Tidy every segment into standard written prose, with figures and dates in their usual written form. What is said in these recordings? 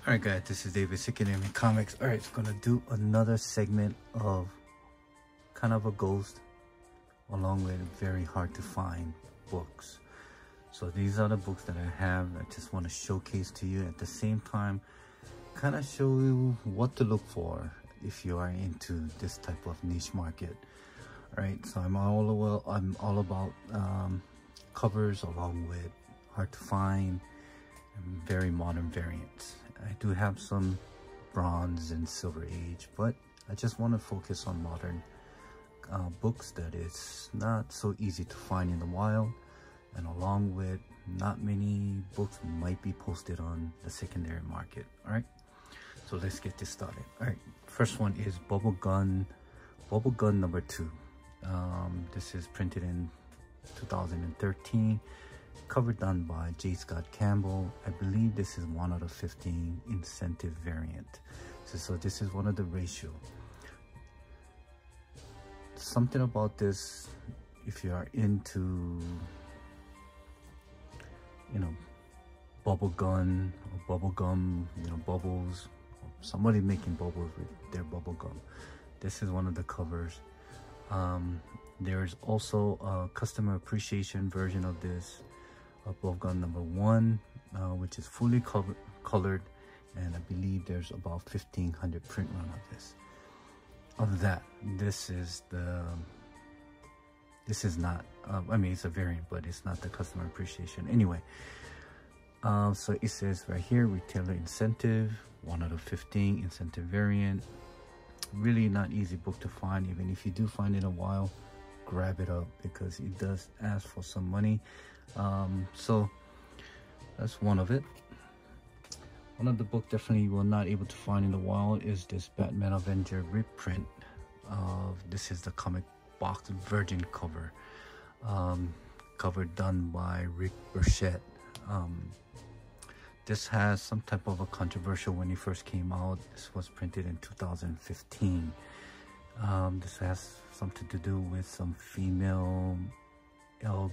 Alright guys, this is David, SNMC Comics. Alright, it's gonna do another segment of kind of a ghost along with very hard to find books. So these are the books that I have. I just want to showcase to you, at the same time kind of show you what to look for if you are into this type of niche market. Alright, so I'm all about covers along with hard to find and very modern variants. I do have some bronze and silver age, but I just want to focus on modern books that is not so easy to find in the wild, and along with not many books might be posted on the secondary market. All right, so let's get this started. All right, first one is Bubble Gun number 2. This is printed in 2013. Cover done by J. Scott Campbell. I believe this is 1 out of 15 incentive variant. So this is one of the ratio. Something about this, if you are into, you know, bubble gun or bubble gum, you know, bubbles, somebody making bubbles with their bubble gum, this is one of the covers. There's also a customer appreciation version of this, Bubble Gun number 1, which is fully colored, and I believe there's about 1,500 print run of this. Of that, this is not, I mean, it's a variant, but it's not the customer appreciation. Anyway, so it says right here, retailer incentive, 1 out of 15 incentive variant. Really not easy book to find. Even if you do find it in a while, grab it up because it does ask for some money. So that's one of it. One of the book definitely you will not able to find in the wild is this Batman Avenger reprint of, this is the comic box virgin cover, cover done by Rick Burchett. This has some type of a controversial when it first came out. This was printed in 2015. This has something to do with some female LGBTQ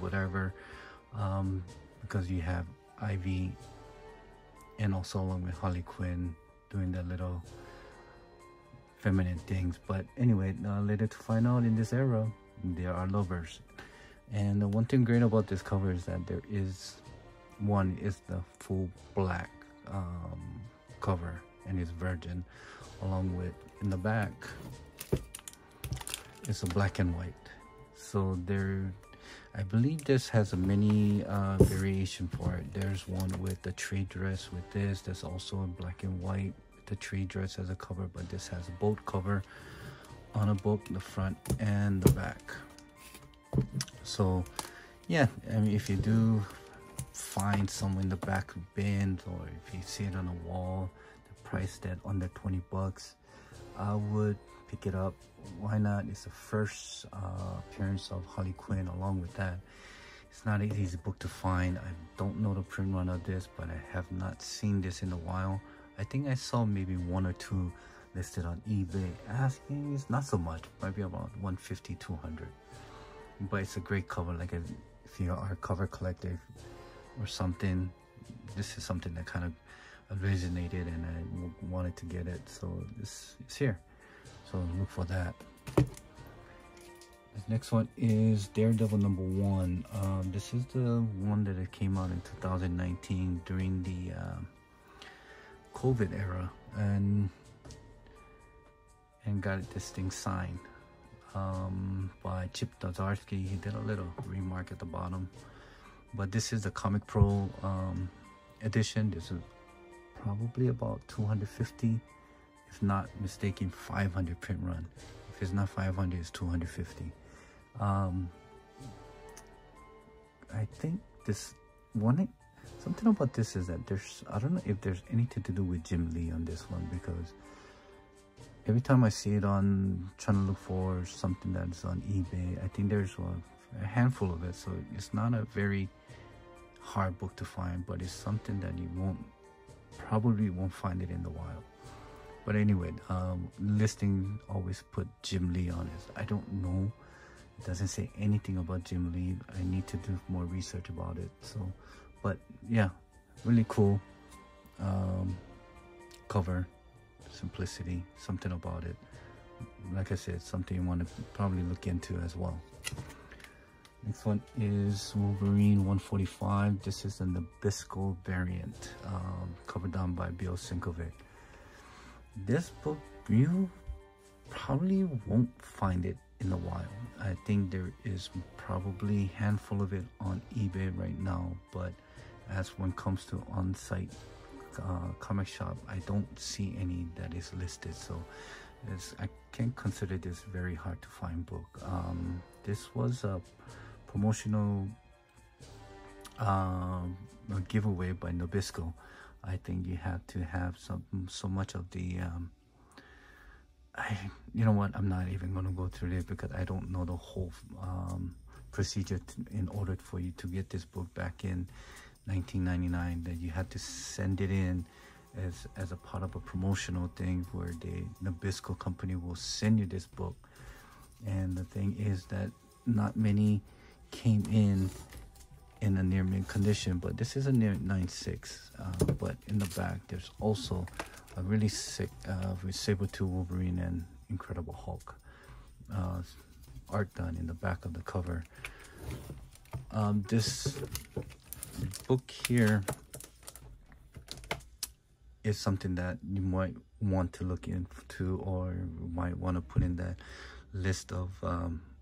whatever, because you have Ivy and also along with Harley Quinn doing their little feminine things. But anyway, later to find out, in this era there are lovers. And the one thing great about this cover is that there is one is the full black cover, and it's virgin, along with in the back it's a black and white. So there, I believe this has a mini variation for it. There's one with the trade dress with this, that's also in black and white. The trade dress as a cover, but this has a boat cover on a book, the front and the back. So yeah, I mean, if you do find some in the back bins, or if you see it on a wall, the price that under 20 bucks, I would pick it up. Why not? It's the first appearance of Harley Quinn. Along with that, it's not an easy book to find. I don't know the print run of this, but I have not seen this in a while. I think I saw maybe 1 or 2 listed on eBay asking. It's not so much, maybe about 150, 200. But it's a great cover. Like if you are a cover collector or something, this is something that kind of resonated, and I wanted to get it, so this is here. So look for that. The next one is Daredevil number 1. This is the one that it came out in 2019 during the COVID era, and got this thing signed by Chip Dazarsky. He did a little remark at the bottom, but this is the Comic Pro edition. This is probably about 250, if not mistaken, 500 print run. If it's not 500, it's 250. I think this one, something about this is that there's, I don't know if there's anything to do with Jim Lee on this one, because every time I see it on, trying to look for something that's on eBay, I think there's a handful of it. So it's not a very hard book to find, but it's something that you probably won't find it in the wild. But anyway, listing always put Jim Lee on it. I don't know, it doesn't say anything about Jim Lee. I need to do more research about it. So, but yeah, Really cool cover, simplicity, something about it. Like I said, something you want to probably look into as well. Next one is Wolverine 145. This is the Nabisco variant, covered down by Bill Sinkovic. This book, you probably won't find it in the wild. I think there is probably a handful of it on eBay right now, but as when it comes to on-site comic shop, I don't see any that is listed. So I can consider this very hard to find book. This was a promotional giveaway by Nabisco. I think you have to have so much of the you know what, I'm not even going to go through this because I don't know the whole procedure in order for you to get this book back in 1999, that you had to send it in as a part of a promotional thing where the Nabisco company will send you this book. And the thing is that not many came in a near mint condition, but this is a near 9.6. But in the back there's also a really sick with Sabretooth, Wolverine, and Incredible Hulk art done in the back of the cover. This book here is something that you might want to look into, or might want to put in that list of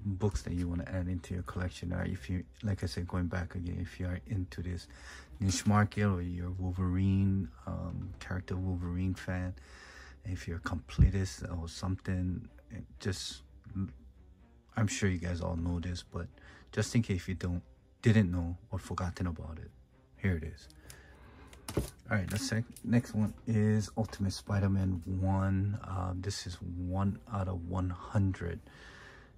books that you want to add into your collection. Or if you, like I said, going back again, if you are into this niche market, or you're Wolverine character Wolverine fan, if you're a completist or something, just, I'm sure you guys all know this, but just in case you didn't know or forgotten about it, here it is. All right, the next one is Ultimate Spider-Man 1. This is 1 out of 100.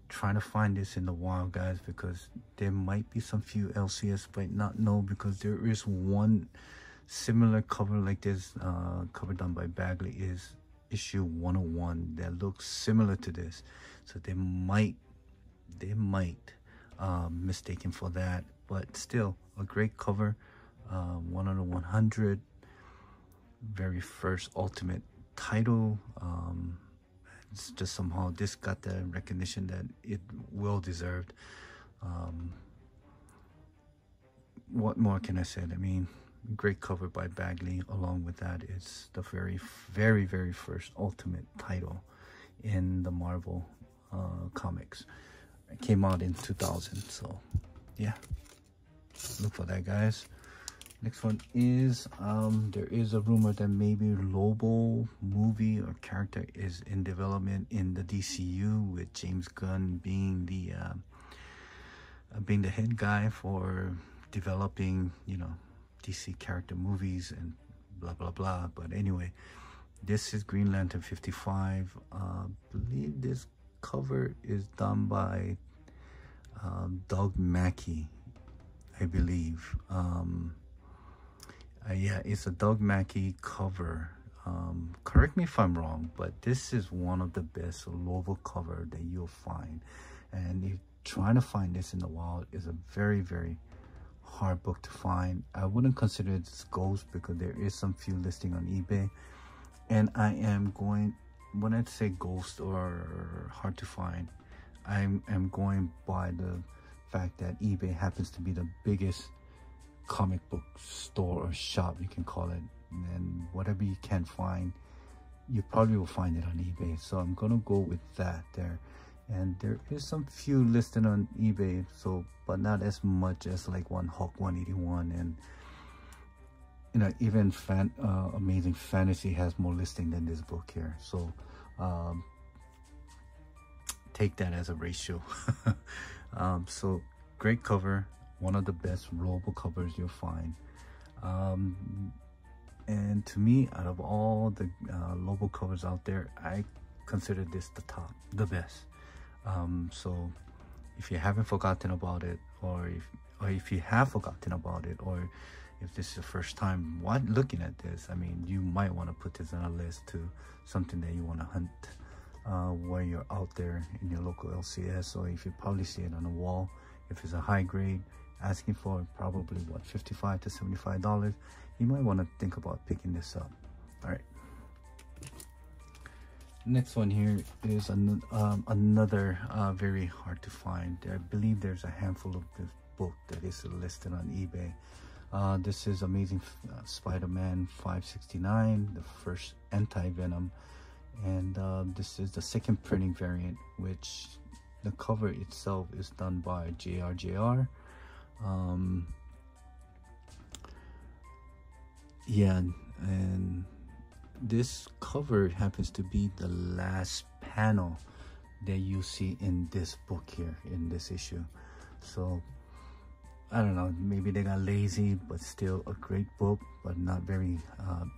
Trying to find this in the wild, guys, because there might be some few LCS might not know, because there is one similar cover like this, cover done by Bagley, is issue 101 that looks similar to this. So they might mistaken for that, but still a great cover. 1 out of 100, very first Ultimate title. It's just somehow this got the recognition that it well deserved. What more can I say? I mean, great cover by Bagley. Along with that, it's the very first Ultimate title in the Marvel comics. It came out in 2000, so yeah, look for that, guys. Next one is there is a rumor that maybe Lobo movie or character is in development in the DCU, with James Gunn being the head guy for developing, you know, DC character movies and blah blah blah. But anyway, this is Green Lantern 55. Believe this cover is done by Doug Mackey, I believe. Yeah, it's a Doug Mackey cover. Correct me if I'm wrong, but this is one of the best Lobo cover that you'll find. And if trying to find this in the wild is a very hard book to find. I wouldn't consider it as ghost, because there is some few listing on eBay. And I am going, when I say ghost or hard to find, I am going by the fact that eBay happens to be the biggest comic book store or shop, you can call it, and whatever you can find, you probably will find it on eBay. So I'm gonna go with that there. And there is some few listed on eBay, so, but not as much as like one Hulk 181, and you know, even Amazing Fantasy has more listing than this book here. So take that as a ratio. So great cover, one of the best Lobo covers you'll find. And to me, out of all the Lobo covers out there, I consider this the best. So if you haven't forgotten about it, or if you have forgotten about it, or if this is the first time looking at this, I mean, you might want to put this on a list to something that you want to hunt where you're out there in your local LCS, or if you probably see it on a wall, if it's a high grade, asking for probably what, $55 to $75, you might want to think about picking this up. All right, next one here is another very hard to find. I believe there's a handful of this book that is listed on eBay. This is Amazing Spider-Man 569, the first anti-venom, and this is the second printing variant, which the cover itself is done by JRJR. Yeah, and this cover happens to be the last panel that you see in this book here, in this issue. So I don't know, maybe they got lazy, but still a great book, but not very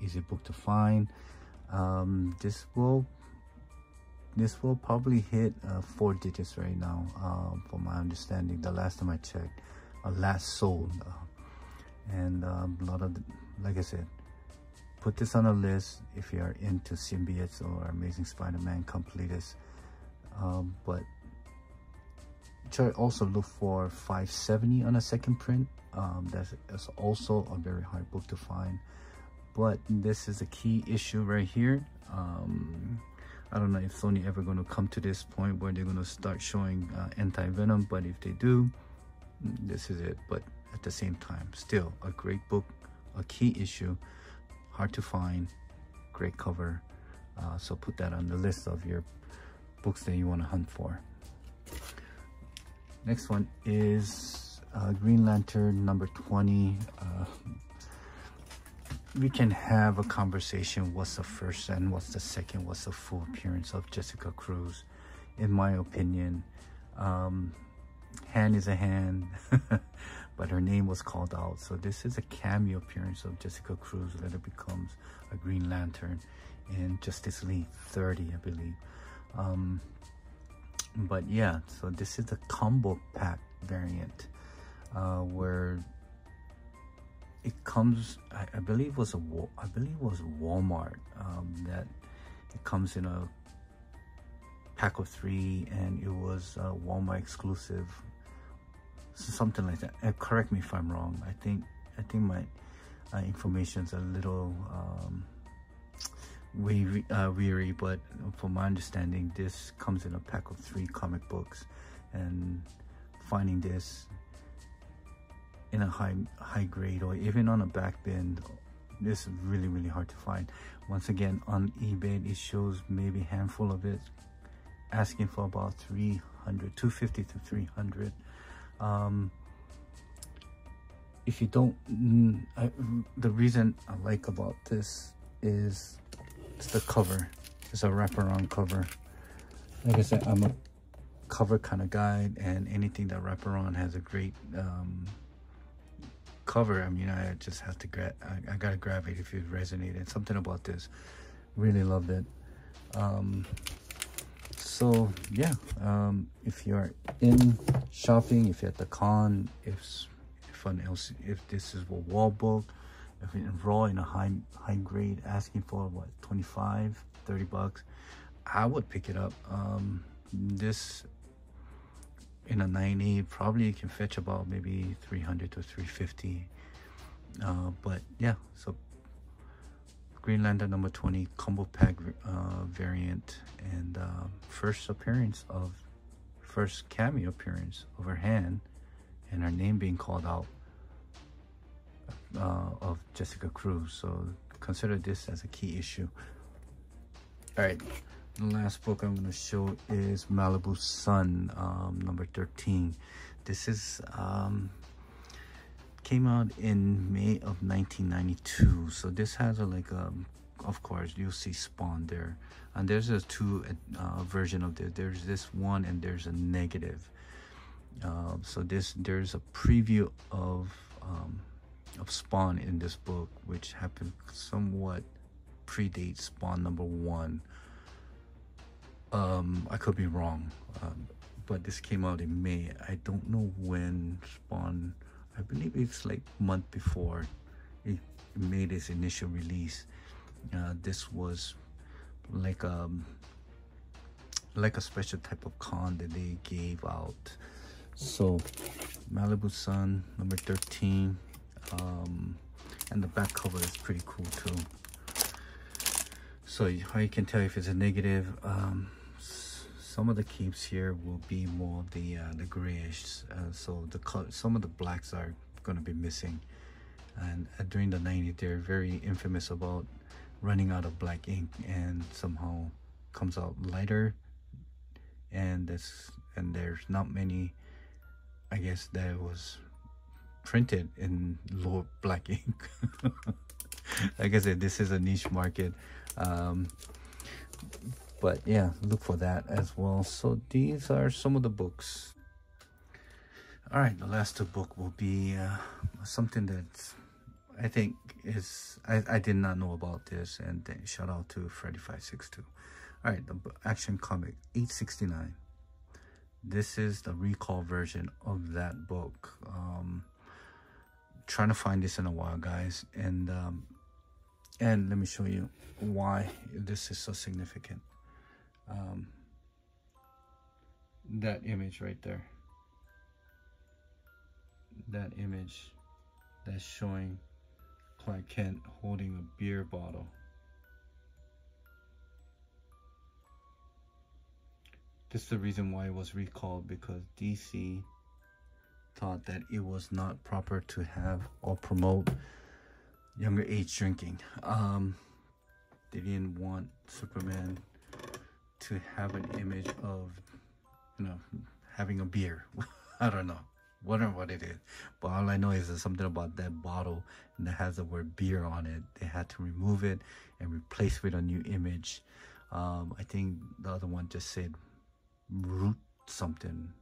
easy book to find. This will probably hit 4 digits right now, from my understanding. The last time I checked, last sold, and a lot of like I said, put this on a list if you are into symbiotes or Amazing Spider-Man completists. But try also look for 570 on a second print. That's also a very hard book to find, but this is a key issue right here. I don't know if Sony ever going to come to this point where they're going to start showing anti-venom, but if they do, this is it. But at the same time, still a great book, a key issue, hard to find, great cover. So put that on the list of your books that you want to hunt for. Next one is Green Lantern number 20. We can have a conversation, what's the first and what's the second, what's the full appearance of Jessica Cruz. In my opinion, hand is a hand, but her name was called out. So this is a cameo appearance of Jessica Cruz that it becomes a Green Lantern in Justice League 30, I believe. But yeah, so this is the combo pack variant, where it comes, I believe it was Walmart, that it comes in a pack of 3, and it was Walmart exclusive, so something like that. Correct me if I'm wrong. I think my information's a little weary, but from my understanding, this comes in a pack of 3 comic books, and finding this in a high grade or even on a back bin, this is really hard to find. Once again, on eBay it shows maybe a handful of it, asking for about 250 to 300. If you don't, the reason I like about this is it's the cover. It's a wraparound cover. Like I said, I'm a cover kind of guy, and anything that wraparound has a great cover, I mean, I just have to I gotta grab it if it resonated. Something about this, really loved it. So yeah, if you're in shopping, if you're at the con, if this is a wall book, if you enroll in a high grade, asking for what, 25, 30 bucks, I would pick it up. This in a 90 probably you can fetch about maybe 300 to 350. But yeah, so Green Lantern number 20 combo pack variant, and first cameo appearance of her hand and her name being called out, of Jessica Cruz. So consider this as a key issue. All right, the last book I'm going to show is Malibu Sun, number 13. This is came out in May of 1992. So this has of course you'll see Spawn there, and there's a 2 version of this. There's this one and there's a negative. So there's a preview of Spawn in this book, which happened somewhat predates Spawn number 1. I could be wrong, but this came out in May. I don't know when Spawn, I believe it's like month before it made its initial release. This was like a special type of con that they gave out. So Malibu Sun number 13, and the back cover is pretty cool too. So how you can tell if it's a negative, some of the keeps here will be more the grayish, so some of the blacks are going to be missing. And during the 90s, they're very infamous about running out of black ink, and somehow comes out lighter, and there's not many, I guess, that was printed in low black ink. Like I said, this is a niche market, but yeah, look for that as well. So these are some of the books. All right, the last two book will be something that I think is, I did not know about this, and shout out to Freddy562. All right, the Action Comic 869. This is the recall version of that book. Trying to find this in a while, guys, and let me show you why this is so significant. That image right there, that image that's showing Clark Kent holding a beer bottle. This is the reason why it was recalled, because DC thought that it was not proper to have or promote younger age drinking. They didn't want Superman to have an image of, you know, having a beer. I don't know. Wonder what it is, but all I know is there's something about that bottle that has the word beer on it. They had to remove it and replace it with a new image. I think the other one just said root something.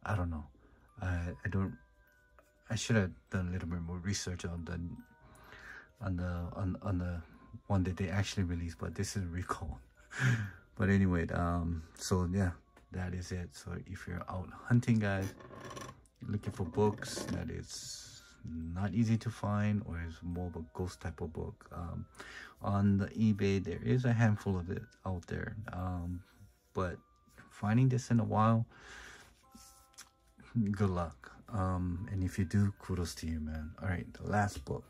I don't know. I should have done a little bit more research on the one that they actually released, but this is recall. But anyway, so yeah, that is it. So if you're out hunting, guys, looking for books that is not easy to find, or is more of a ghost type of book, on the eBay there is a handful of it out there, but finding this in a while, good luck. And if you do, kudos to you, man. All right, the last book,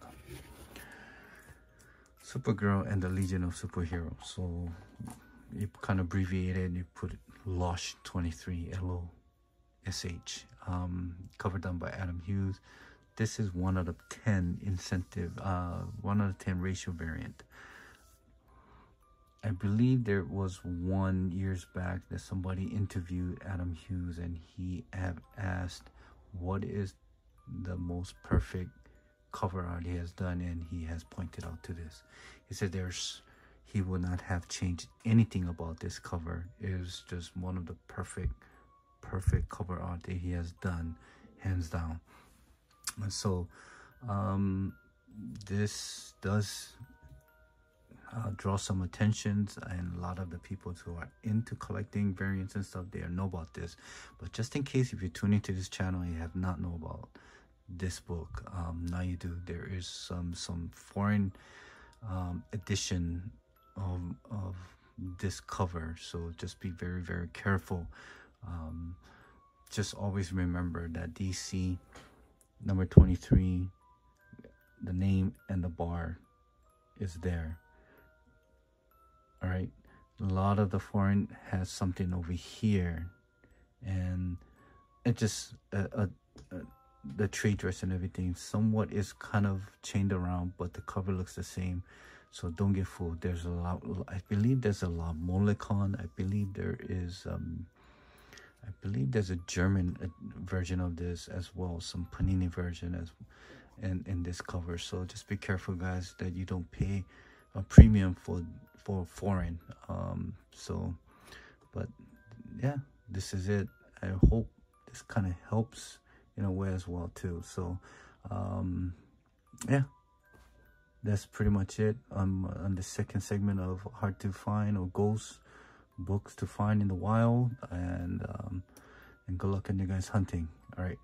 Supergirl and the Legion of Superheroes. So you kind of abbreviated, you put LOSH 23, LOSH. Cover done by Adam Hughes. This is 1 out of 10 incentive, 1 out of 10 ratio variant. I believe there was one years back that somebody interviewed Adam Hughes, and he have asked what is the most perfect cover art he has done, and he has pointed out to this. He said he would not have changed anything about this cover. It was just one of the perfect cover art that he has done, hands down. And so this does draw some attentions, and a lot of the people who are into collecting variants and stuff, they know about this. But just in case, if you're tuning to this channel and you have not know about this book, now you do. There is some foreign edition of this cover, so just be very, very careful. Just always remember that DC number 23, the name and the bar is there. All right, a lot of the foreign has something over here, and it just the trade dress and everything somewhat is kind of chained around, but the cover looks the same. So don't get fooled. There's a lot. I believe there's a lot Molecon. I believe there is I believe there's a German version of this as well, some Panini version as in this cover. So just be careful, guys, that you don't pay a premium for foreign. But yeah, this is it. I hope this kind of helps in a way as well too. So yeah, that's pretty much it on the second segment of hard to find or ghost books to find in the wild, and good luck on you guys hunting. All right.